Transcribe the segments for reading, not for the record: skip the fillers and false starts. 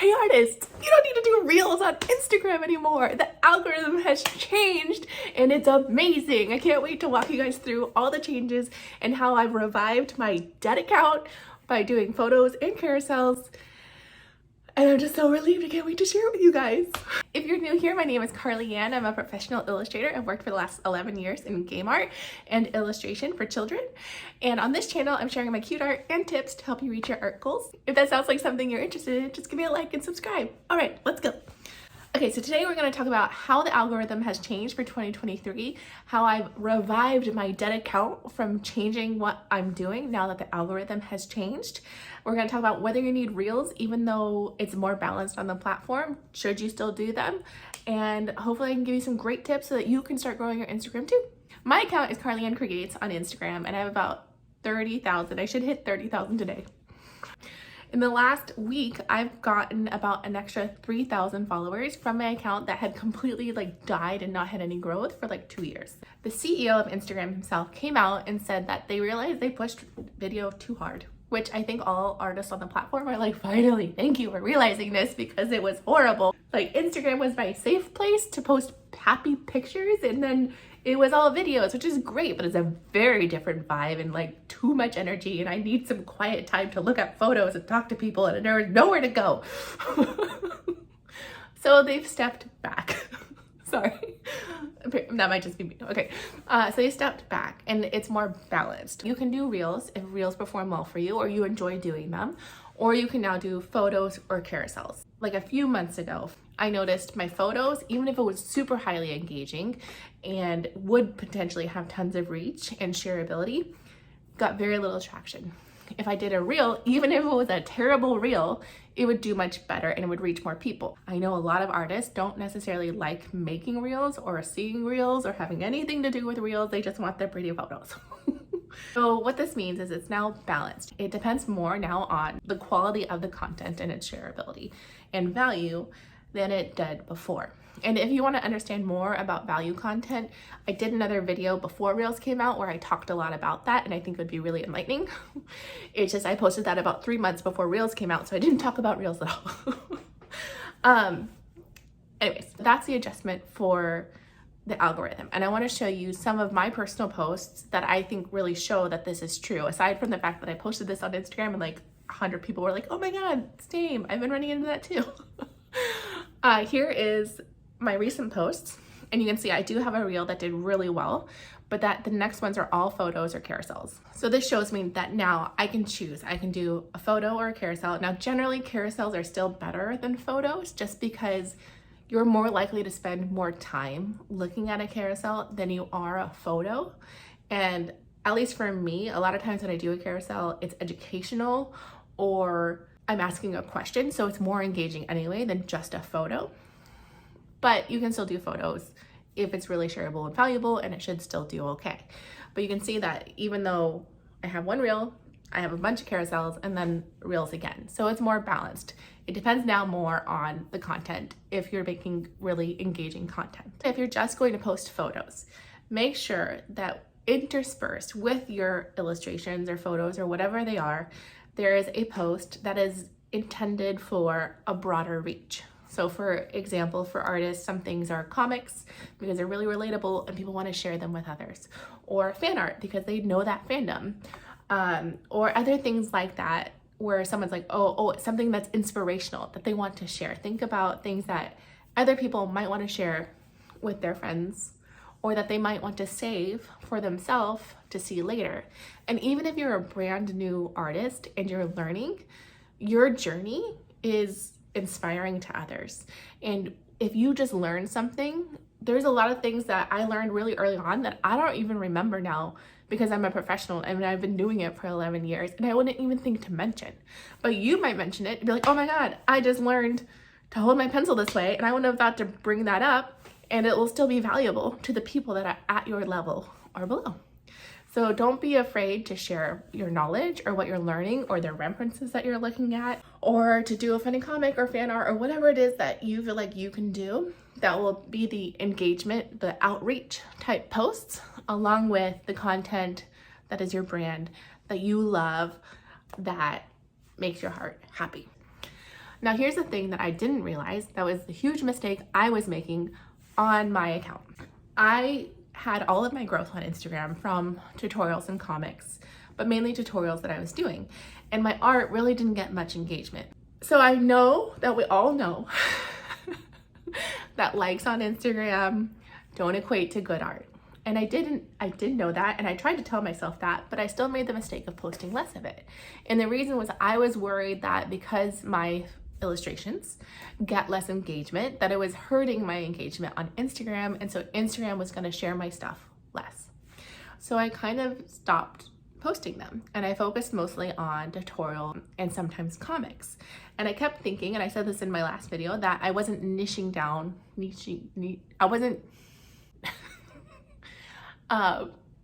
Hey artists, you don't need to do reels on Instagram anymore. The algorithm has changed and it's amazing. I can't wait to walk you guys through all the changes and how I've revived my dead account by doing photos and carousels. And I'm just so relieved. I can't wait to share it with you guys. If you're new here, my name is Carly Ann. I'm a professional illustrator. I've worked for the last 11 years in game art and illustration for children. And on this channel, I'm sharing my cute art and tips to help you reach your art goals. If that sounds like something you're interested in, just give me a like and subscribe. All right, let's go. Okay, so today we're going to talk about how the algorithm has changed for 2023, how I've revived my dead account from changing what I'm doing now that the algorithm has changed. We're going to talk about whether you need reels, even though it's more balanced on the platform. Should you still do them? And hopefully I can give you some great tips so that you can start growing your Instagram too. My account is Carly Ann Creates on Instagram, and I have about 30,000. I should hit 30,000 today. In the last week, I've gotten about an extra 3,000 followers from my account that had completely died and not had any growth for 2 years. The CEO of Instagram himself came out and said that they realized they pushed video too hard, which I think all artists on the platform are like, finally, thank you for realizing this, because it was horrible. Instagram was my safe place to post happy pictures, and then it was all videos, which is great, but it's a very different vibe and too much energy, and I need some quiet time to look at photos and talk to people, and there was nowhere to go. So they've stepped back. Sorry, that might just be me. Okay, so they stepped back and it's more balanced. You can do reels if reels perform well for you or you enjoy doing them, or you can now do photos or carousels. Like a few months ago, I noticed my photos, even if it was super highly engaging and would potentially have tons of reach and shareability, got very little traction. If I did a reel, even if it was a terrible reel, it would do much better and it would reach more people. I know a lot of artists don't necessarily like making reels or seeing reels or having anything to do with reels. They just want their pretty photos. So what this means is it's now balanced. It depends more now on the quality of the content and its shareability and value than it did before. And if you want to understand more about value content, I did another video before Reels came out where I talked a lot about that, and I think it would be really enlightening. It's just I posted that about 3 months before Reels came out, so I didn't talk about Reels at all. Anyways, that's the adjustment for the algorithm. And I want to show you some of my personal posts that I think really show that this is true. Aside from the fact that I posted this on Instagram and 100 people were like, oh my God, same, I've been running into that too. Here is my recent posts, and you can see I do have a reel that did really well, but that the next ones are all photos or carousels. So this shows me that now I can choose. I can do a photo or a carousel. Now generally carousels are still better than photos just because you're more likely to spend more time looking at a carousel than you are a photo. And at least for me, a lot of times when I do a carousel, it's educational or I'm asking a question, so it's more engaging anyway than just a photo. But you can still do photos if it's really shareable and valuable, and it should still do okay. But you can see that even though I have one reel, I have a bunch of carousels and then reels again. So it's more balanced. It depends now more on the content if you're making really engaging content. If you're just going to post photos, make sure that interspersed with your illustrations or photos or whatever they are, there is a post that is intended for a broader reach. So for example, for artists, some things are comics because they're really relatable and people want to share them with others, or fan art because they know that fandom, or other things like that where someone's like, oh, it's something that's inspirational that they want to share. Think about things that other people might want to share with their friends or that they might want to save for themselves to see later. And even if you're a brand new artist and you're learning, your journey is inspiring to others. And if you just learn something, there's a lot of things that I learned really early on that I don't even remember now because I'm a professional and I've been doing it for 11 years and I wouldn't even think to mention. But you might mention it and be like, oh my God, I just learned to hold my pencil this way and I wouldn't have thought to bring that up, and it will still be valuable to the people that are at your level or below. So don't be afraid to share your knowledge or what you're learning or the references that you're looking at, or to do a funny comic or fan art or whatever it is that you feel like you can do that will be the engagement, the outreach type posts, along with the content that is your brand, that you love, that makes your heart happy. Now here's the thing that I didn't realize that was the huge mistake I was making on my account. I had all of my growth on Instagram from tutorials and comics, but mainly tutorials that I was doing. And my art really didn't get much engagement. So I know that we all know that likes on Instagram don't equate to good art. And I did know that, and I tried to tell myself that, but I still made the mistake of posting less of it. And the reason was I was worried that because my illustrations get less engagement, that it was hurting my engagement on Instagram, and so Instagram was going to share my stuff less. So I kind of stopped posting them, and I focused mostly on tutorial and sometimes comics. And I kept thinking, and I said this in my last video, that I wasn't niching down,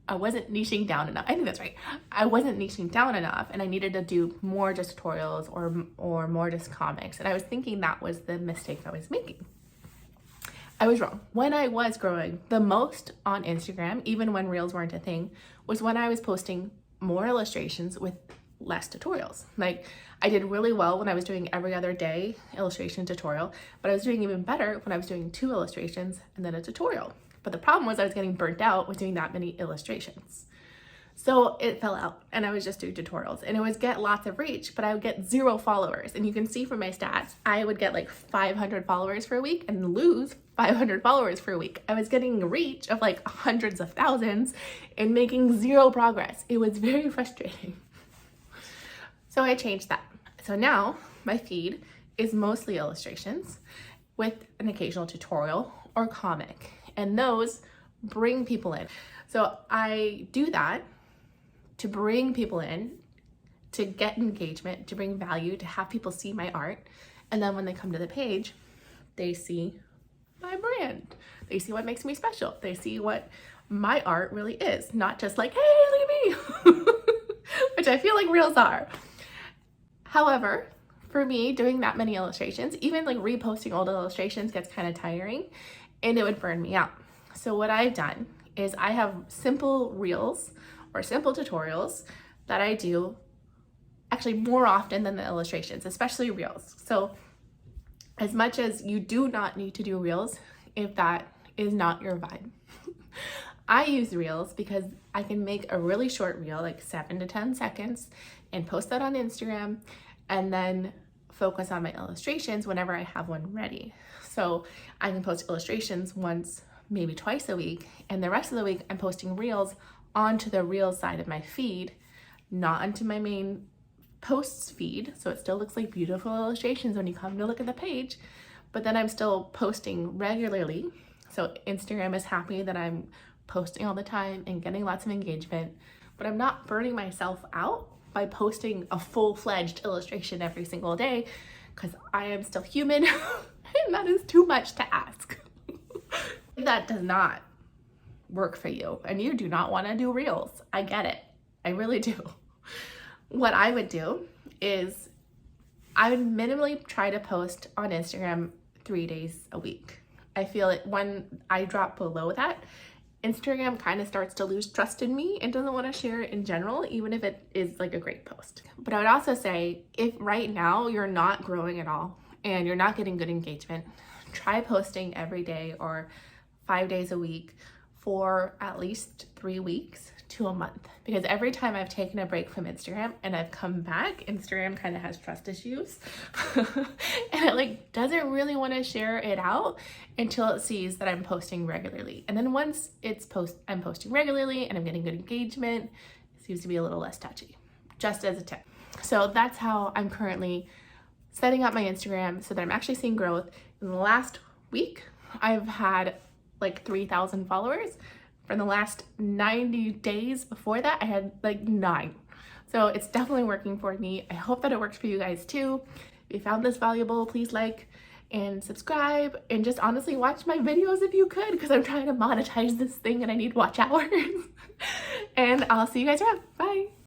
I wasn't niching down enough. I think that's right. I wasn't niching down enough, and I needed to do more just tutorials or more just comics. And I was thinking that was the mistake I was making. I was wrong. When I was growing the most on Instagram, even when reels weren't a thing, was when I was posting more illustrations with less tutorials. Like, I did really well when I was doing every other day illustration tutorial, but I was doing even better when I was doing 2 illustrations and then a tutorial. But the problem was I was getting burnt out with doing that many illustrations. So it fell out, and I was just doing tutorials, and it would get lots of reach, but I would get 0 followers. And you can see from my stats, I would get like 500 followers for a week and lose 500 followers for a week. I was getting reach of like hundreds of thousands and making 0 progress. It was very frustrating. So I changed that. So now my feed is mostly illustrations with an occasional tutorial or comic, and those bring people in. So I do that to bring people in, to get engagement, to bring value, to have people see my art. And then when they come to the page, they see my brand. They see what makes me special. They see what my art really is, not just like, hey, look at me, which I feel like reels are. However, for me, doing that many illustrations, even like reposting old illustrations gets kind of tiring, and it would burn me out. So what I've done is I have simple reels or simple tutorials that I do actually more often than the illustrations, especially reels. So as much as you do not need to do reels if that is not your vibe, I use reels because I can make a really short reel, like 7 to 10 seconds, and post that on Instagram, and then focus on my illustrations whenever I have one ready. So I can post illustrations once, maybe twice a week, and the rest of the week I'm posting reels onto the Reels side of my feed, not onto my main posts feed. So it still looks like beautiful illustrations when you come to look at the page, but then I'm still posting regularly. So Instagram is happy that I'm posting all the time and getting lots of engagement, but I'm not burning myself out by posting a full-fledged illustration every single day, because I am still human and that is too much to ask. If that does not work for you and you do not want to do reels, I get it. I really do. What I would do is I would minimally try to post on Instagram 3 days a week. I feel it when I drop below that, Instagram kind of starts to lose trust in me and doesn't want to share it in general, even if it is like a great post. But I would also say, if right now you're not growing at all and you're not getting good engagement, try posting every day or 5 days a week for at least 3 weeks to a month. Because every time I've taken a break from Instagram and I've come back, Instagram kind of has trust issues and it like doesn't really want to share it out until it sees that I'm posting regularly. And then once I'm posting regularly and I'm getting good engagement, it seems to be a little less touchy, just as a tip. So that's how I'm currently setting up my Instagram so that I'm actually seeing growth. In the last week, I've had like 3,000 followers. For the last 90 days before that, I had like 9. So it's definitely working for me. I hope that it works for you guys too. If you found this valuable, please like and subscribe, and just honestly watch my videos if you could, because I'm trying to monetize this thing and I need watch hours. And I'll see you guys around. Bye.